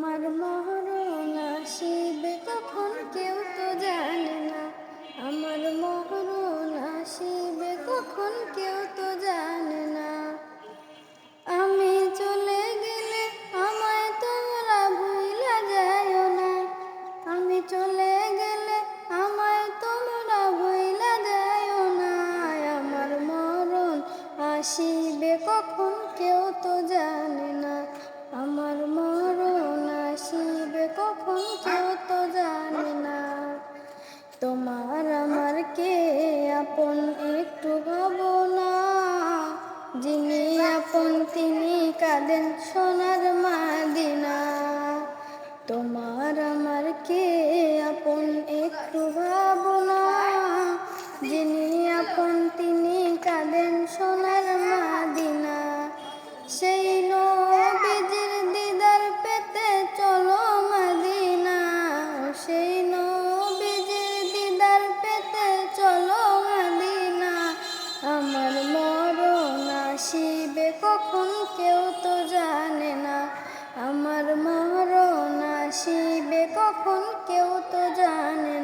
তোমার মরণ আসিবে কখন কেউ তো জানে না। আমার মরণ আসিবে কখন কেউ তো জানে না। আমি চলে গেলে আমায় তোমরা ভুইলা যাইও না। আমি চলে গেলে আমায় তোমরা ভুইলা যাইও না। আমার মরণ আসিবে কখন কেউ তো জানে না। আমার মরণ আসিবে কখন কেউ তো জানে না। তোমার আমার কে আপন একটু ভাবনা। যিনি আপন তিনি কাঁদেন সোনার মদিনা। তোমার আমার কে আপন একটু ভাবনা। যিনি আপন তিনি কাঁদেন সোনার মদিনা। সেই নবীজির দিদার পেতে চলো মদিনা। সেই নবীজির দিদার পেতে চলো মদিনা। আমার মরণ আসিবে কখন কেউ তো জানে না। আমার মরণ আসিবে কখন কেউ তো জানে